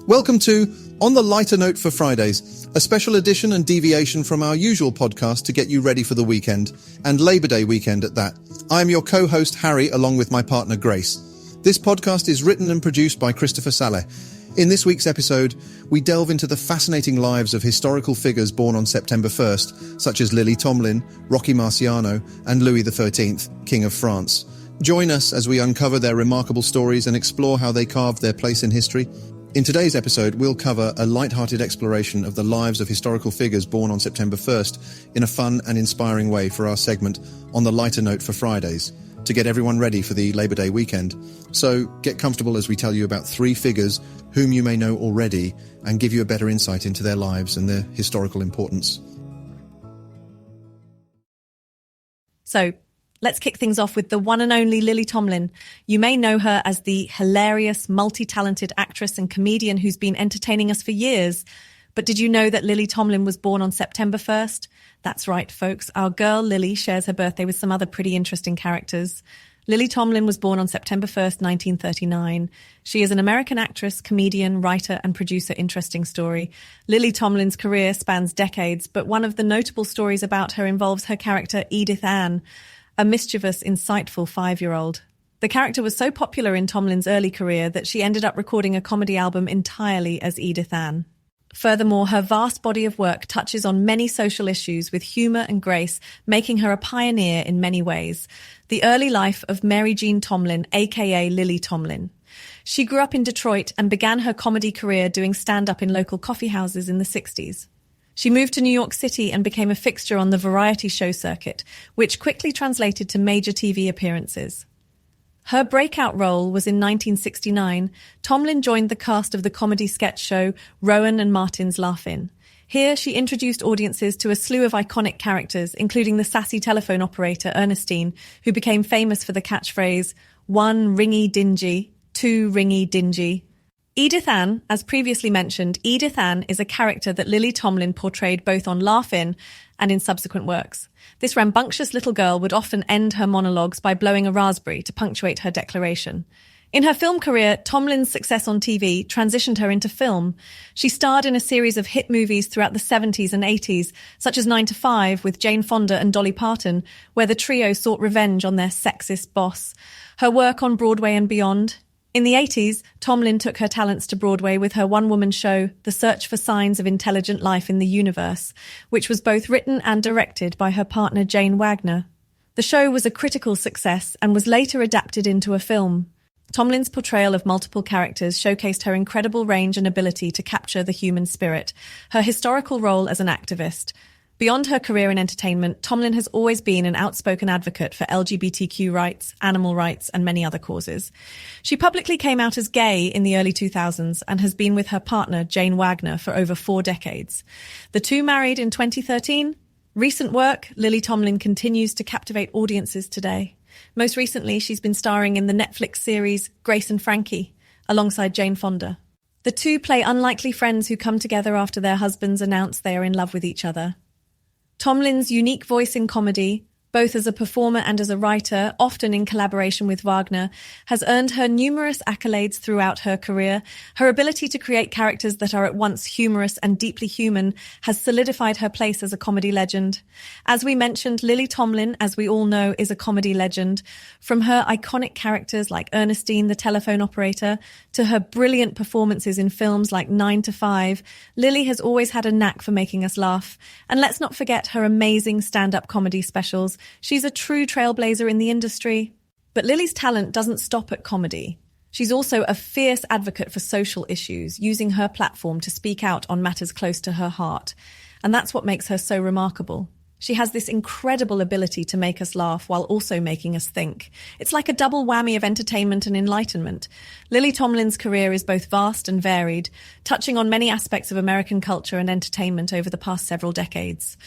Welcome to On the Lighter Note for Fridays, a special edition and deviation from our usual podcast to get you ready for the weekend, and Labor Day weekend at that. I am your co-host Harry, along with my partner Grace. This podcast is written and produced by Christopher Saleh. In this week's episode, we delve into the fascinating lives of historical figures born on September 1st, such as Lilly Tomlin, Rocky Marciano, and Louis XVIII, King of France. Join us as we uncover their remarkable stories and explore how they carved their place in history. In today's episode, we'll cover a light-hearted exploration of the lives of historical figures born on September 1st in a fun and inspiring way for our segment On the Lighter Note for Fridays, to get everyone ready for the Labor Day weekend. So get comfortable as we tell you about three figures whom you may know already and give you a better insight into their lives and their historical importance. So, let's kick things off with the one and only Lilly Tomlin. You may know her as the hilarious, multi-talented actress and comedian who's been entertaining us for years. But did you know that Lilly Tomlin was born on September 1st? That's right, folks. Our girl Lilly shares her birthday with some other pretty interesting characters. Lilly Tomlin was born on September 1st, 1939. She is an American actress, comedian, writer, and producer. Interesting story. Lilly Tomlin's career spans decades, but one of the notable stories about her involves her character Edith Ann, a mischievous, insightful 5-year-old. The character was so popular in Tomlin's early career that she ended up recording a comedy album entirely as Edith Ann. Furthermore, her vast body of work touches on many social issues with humour and grace, making her a pioneer in many ways. The early life of Mary Jean Tomlin, aka Lilly Tomlin. She grew up in Detroit and began her comedy career doing stand-up in local coffee houses in the 60s. She moved to New York City and became a fixture on the variety show circuit, which quickly translated to major TV appearances. Her breakout role was in 1969. Tomlin joined the cast of the comedy sketch show Rowan and Martin's Laugh-In. Here, she introduced audiences to a slew of iconic characters, including the sassy telephone operator Ernestine, who became famous for the catchphrase, 1 ringy dingy, 2 ringy dingy. Edith Ann, as previously mentioned, Edith Ann is a character that Lilly Tomlin portrayed both on Laugh-In and in subsequent works. This rambunctious little girl would often end her monologues by blowing a raspberry to punctuate her declaration. In her film career, Tomlin's success on TV transitioned her into film. She starred in a series of hit movies throughout the 70s and 80s, such as 9 to 5 with Jane Fonda and Dolly Parton, where the trio sought revenge on their sexist boss. Her work on Broadway and beyond. In the 80s, Tomlin took her talents to Broadway with her one-woman show, The Search for Signs of Intelligent Life in the Universe, which was both written and directed by her partner Jane Wagner. The show was a critical success and was later adapted into a film. Tomlin's portrayal of multiple characters showcased her incredible range and ability to capture the human spirit, her historical role as an activist. Beyond her career in entertainment, Tomlin has always been an outspoken advocate for LGBTQ rights, animal rights, and many other causes. She publicly came out as gay in the early 2000s and has been with her partner, Jane Wagner, for over 4 decades. The two married in 2013. Recent work, Lilly Tomlin continues to captivate audiences today. Most recently, she's been starring in the Netflix series Grace and Frankie, alongside Jane Fonda. The two play unlikely friends who come together after their husbands announce they are in love with each other. Tomlin's unique voice in comedy, both as a performer and as a writer, often in collaboration with Wagner, has earned her numerous accolades throughout her career. Her ability to create characters that are at once humorous and deeply human has solidified her place as a comedy legend. As we mentioned, Lilly Tomlin, as we all know, is a comedy legend. From her iconic characters like Ernestine, the telephone operator, to her brilliant performances in films like 9 to 5, Lilly has always had a knack for making us laugh. And let's not forget her amazing stand-up comedy specials. She's a true trailblazer in the industry. But Lilly's talent doesn't stop at comedy. She's also a fierce advocate for social issues, using her platform to speak out on matters close to her heart. And that's what makes her so remarkable. She has this incredible ability to make us laugh while also making us think. It's like a double whammy of entertainment and enlightenment. Lilly Tomlin's career is both vast and varied, touching on many aspects of American culture and entertainment over the past several decades.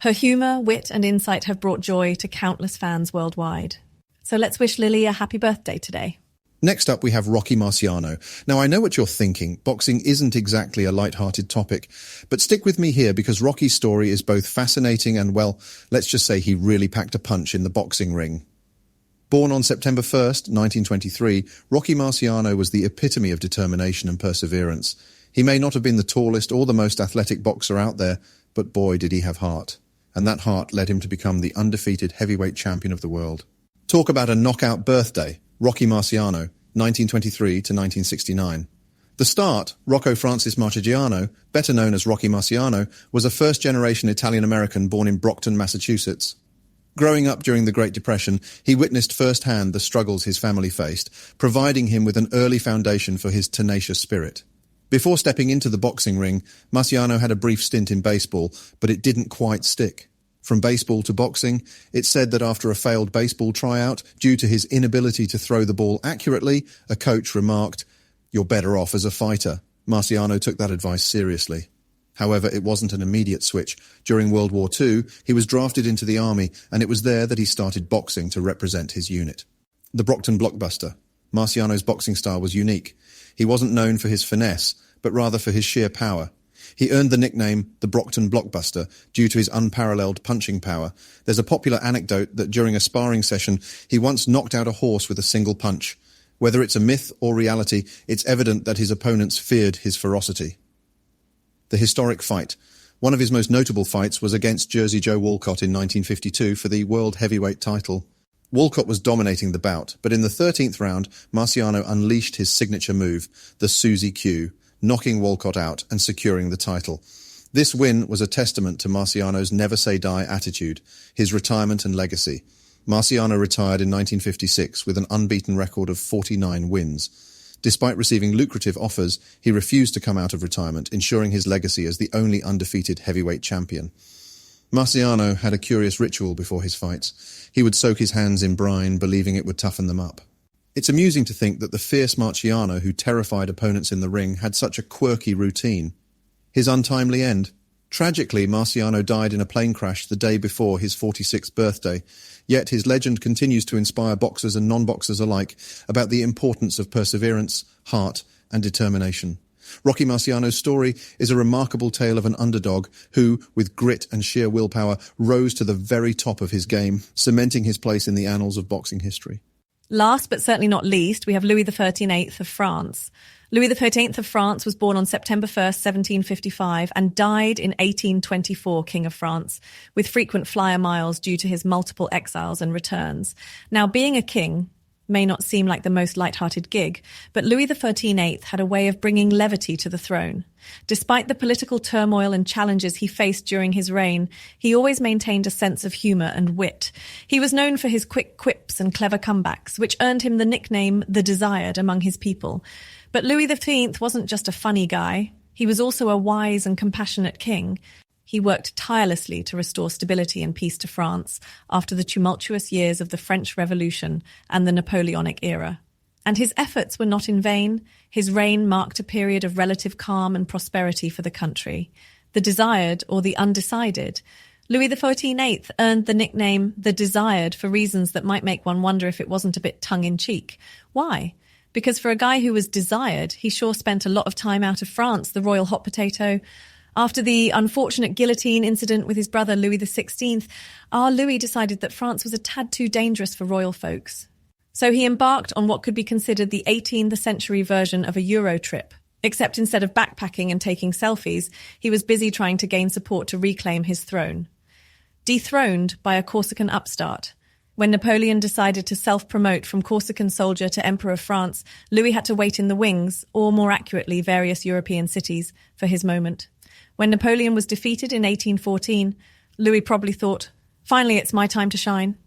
Her humour, wit, and insight have brought joy to countless fans worldwide. So let's wish Lilly a happy birthday today. Next up, we have Rocky Marciano. Now, I know what you're thinking. Boxing isn't exactly a light-hearted topic. But stick with me here because Rocky's story is both fascinating and, well, let's just say he really packed a punch in the boxing ring. Born on September 1st, 1923, Rocky Marciano was the epitome of determination and perseverance. He may not have been the tallest or the most athletic boxer out there, but boy did he have heart. And that heart led him to become the undefeated heavyweight champion of the world. Talk about a knockout birthday, Rocky Marciano, 1923 to 1969. The start, Rocco Francis Marciano, better known as Rocky Marciano, was a first-generation Italian-American born in Brockton, Massachusetts. Growing up during the Great Depression, he witnessed firsthand the struggles his family faced, providing him with an early foundation for his tenacious spirit. Before stepping into the boxing ring, Marciano had a brief stint in baseball, but it didn't quite stick. From baseball to boxing, it's said that after a failed baseball tryout, due to his inability to throw the ball accurately, a coach remarked, "You're better off as a fighter." Marciano took that advice seriously. However, it wasn't an immediate switch. During World War II, he was drafted into the army, and it was there that he started boxing to represent his unit. The Brockton Blockbuster. Marciano's boxing style was unique. He wasn't known for his finesse, but rather for his sheer power. He earned the nickname the Brockton Blockbuster due to his unparalleled punching power. There's a popular anecdote that during a sparring session, he once knocked out a horse with a single punch. Whether it's a myth or reality, it's evident that his opponents feared his ferocity. The historic fight. One of his most notable fights was against Jersey Joe Walcott in 1952 for the World Heavyweight title. Walcott was dominating the bout, but in the 13th round, Marciano unleashed his signature move, the Susie Q, knocking Walcott out and securing the title. This win was a testament to Marciano's never-say-die attitude, his retirement and legacy. Marciano retired in 1956 with an unbeaten record of 49 wins. Despite receiving lucrative offers, he refused to come out of retirement, ensuring his legacy as the only undefeated heavyweight champion. Marciano had a curious ritual before his fights. He would soak his hands in brine, believing it would toughen them up. It's amusing to think that the fierce Marciano who terrified opponents in the ring had such a quirky routine. His untimely end. Tragically, Marciano died in a plane crash the day before his 46th birthday, yet his legend continues to inspire boxers and non-boxers alike about the importance of perseverance, heart, and determination. Rocky Marciano's story is a remarkable tale of an underdog who, with grit and sheer willpower, rose to the very top of his game, cementing his place in the annals of boxing history. Last but certainly not least, we have Louis XIII of France. Louis XVIII of France was born on September 1st, 1755, and died in 1824, King of France, with frequent flyer miles due to his multiple exiles and returns. Now, being a king may not seem like the most light-hearted gig, but Louis XIII had a way of bringing levity to the throne. Despite the political turmoil and challenges he faced during his reign, he always maintained a sense of humour and wit. He was known for his quick quips and clever comebacks, which earned him the nickname the Desired among his people. But Louis XIII wasn't just a funny guy. He was also a wise and compassionate king. He worked tirelessly to restore stability and peace to France after the tumultuous years of the French Revolution and the Napoleonic era. And his efforts were not in vain. His reign marked a period of relative calm and prosperity for the country. The Desired, or the Undecided. Louis XIV earned the nickname the Desired for reasons that might make one wonder if it wasn't a bit tongue-in-cheek. Why? Because for a guy who was desired, he sure spent a lot of time out of France, the royal hot potato. After the unfortunate guillotine incident with his brother Louis XVI, our Louis decided that France was a tad too dangerous for royal folks. So he embarked on what could be considered the 18th century version of a Euro trip. Except instead of backpacking and taking selfies, he was busy trying to gain support to reclaim his throne. Dethroned by a Corsican upstart. When Napoleon decided to self-promote from Corsican soldier to Emperor of France, Louis had to wait in the wings, or more accurately, various European cities, for his moment. When Napoleon was defeated in 1814, Louis probably thought, finally it's my time to shine.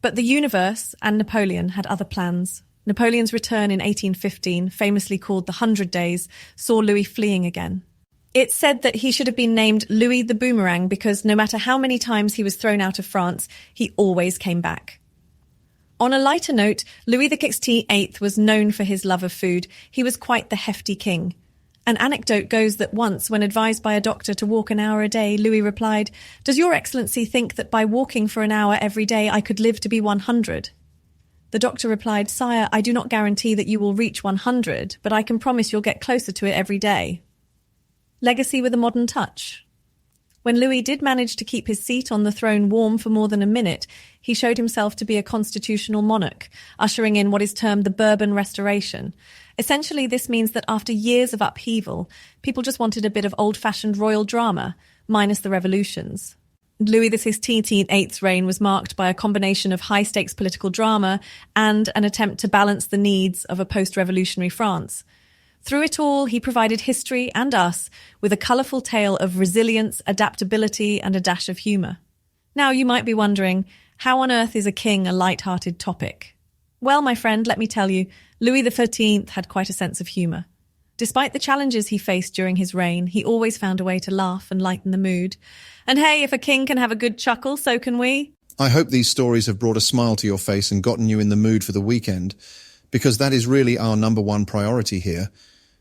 But the universe and Napoleon had other plans. Napoleon's return in 1815, famously called the 100 Days, saw Louis fleeing again. It's said that he should have been named Louis the Boomerang because no matter how many times he was thrown out of France, he always came back. On a lighter note, Louis XVIII was known for his love of food. He was quite the hefty king. An anecdote goes that once, when advised by a doctor to walk an hour a day, Louis replied, "Does your excellency think that by walking for an hour every day I could live to be 100? The doctor replied, "Sire, I do not guarantee that you will reach 100, but I can promise you'll get closer to it every day." Legacy with a modern touch. When Louis did manage to keep his seat on the throne warm for more than a minute, he showed himself to be a constitutional monarch, ushering in what is termed the Bourbon Restoration. Essentially, this means that after years of upheaval, people just wanted a bit of old-fashioned royal drama, minus the revolutions. Louis XVIII's reign was marked by a combination of high-stakes political drama and an attempt to balance the needs of a post-revolutionary France. Through it all, he provided history and us with a colourful tale of resilience, adaptability, and a dash of humour. Now, you might be wondering, how on earth is a king a light-hearted topic? Well, my friend, let me tell you, Louis XIV had quite a sense of humour. Despite the challenges he faced during his reign, he always found a way to laugh and lighten the mood. And hey, if a king can have a good chuckle, so can we. I hope these stories have brought a smile to your face and gotten you in the mood for the weekend, because that is really our number one priority here,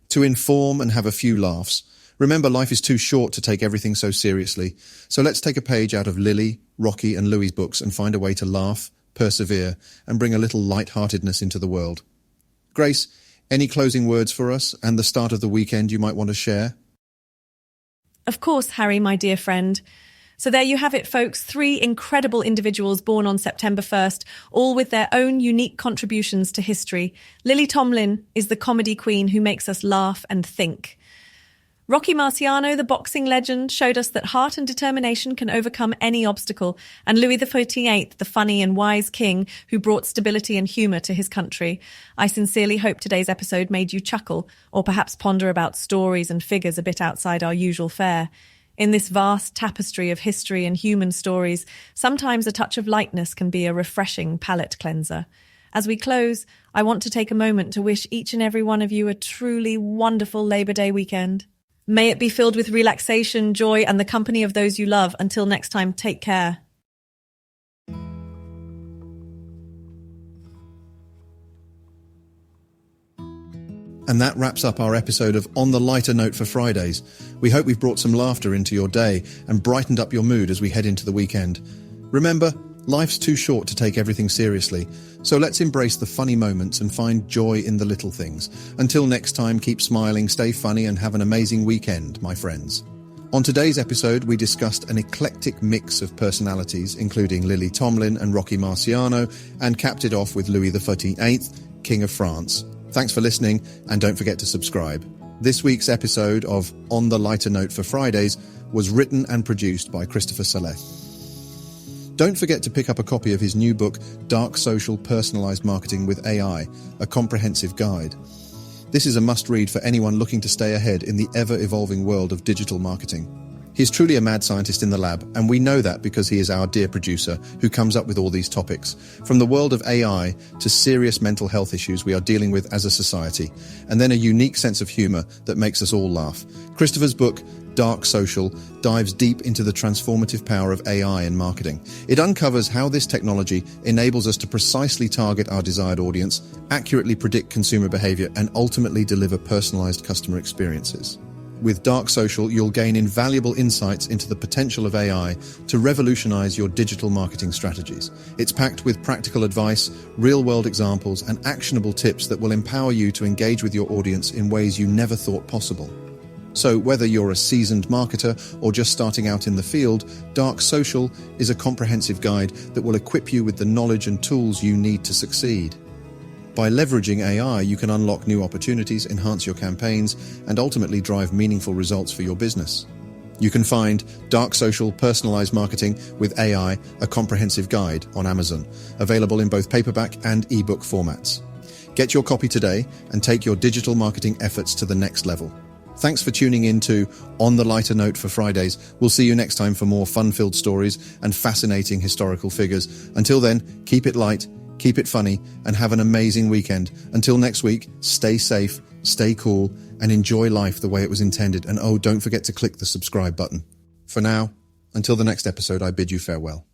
to inform and have a few laughs. Remember, life is too short to take everything so seriously, so let's take a page out of Lilly, Rocky and Louis's books and find a way to laugh, persevere, and bring a little lightheartedness into the world. Grace, any closing words for us and the start of the weekend you might want to share? Of course, Harry, my dear friend. So there you have it, folks. 3 incredible individuals born on September 1st, all with their own unique contributions to history. Lilly Tomlin is the comedy queen who makes us laugh and think. Rocky Marciano, the boxing legend, showed us that heart and determination can overcome any obstacle, and Louis XIV, the funny and wise king who brought stability and humour to his country. I sincerely hope today's episode made you chuckle, or perhaps ponder about stories and figures a bit outside our usual fare. In this vast tapestry of history and human stories, sometimes a touch of lightness can be a refreshing palate cleanser. As we close, I want to take a moment to wish each and every one of you a truly wonderful Labor Day weekend. May it be filled with relaxation, joy, and the company of those you love. Until next time, take care. And that wraps up our episode of On the Lighter Note for Fridays. We hope we've brought some laughter into your day and brightened up your mood as we head into the weekend. Remember, life's too short to take everything seriously, so let's embrace the funny moments and find joy in the little things. Until next time, keep smiling, stay funny, and have an amazing weekend, my friends. On today's episode, we discussed an eclectic mix of personalities, including Lilly Tomlin and Rocky Marciano, and capped it off with Louis XIV, King of France. Thanks for listening, and don't forget to subscribe. This week's episode of On the Lighter Note for Fridays was written and produced by Christopher Saleh. Don't forget to pick up a copy of his new book, Dark Social Personalized Marketing with AI, a comprehensive guide. This is a must-read for anyone looking to stay ahead in the ever-evolving world of digital marketing. He is truly a mad scientist in the lab, and we know that because he is our dear producer who comes up with all these topics, from the world of AI to serious mental health issues we are dealing with as a society, and then a unique sense of humor that makes us all laugh. Christopher's book, Dark Social, dives deep into the transformative power of AI in marketing. It uncovers how this technology enables us to precisely target our desired audience, accurately predict consumer behavior, and ultimately deliver personalized customer experiences. With Dark Social, you'll gain invaluable insights into the potential of AI to revolutionize your digital marketing strategies. It's packed with practical advice, real-world examples, and actionable tips that will empower you to engage with your audience in ways you never thought possible. So whether you're a seasoned marketer or just starting out in the field, Dark Social is a comprehensive guide that will equip you with the knowledge and tools you need to succeed. By leveraging AI, you can unlock new opportunities, enhance your campaigns, and ultimately drive meaningful results for your business. You can find Dark Social Personalized Marketing with AI, a comprehensive guide on Amazon, available in both paperback and ebook formats. Get your copy today and take your digital marketing efforts to the next level. Thanks for tuning in to On the Lighter Note for Fridays. We'll see you next time for more fun-filled stories and fascinating historical figures. Until then, keep it light, keep it funny, and have an amazing weekend. Until next week, stay safe, stay cool, and enjoy life the way it was intended. And oh, don't forget to click the subscribe button. For now, until the next episode, I bid you farewell.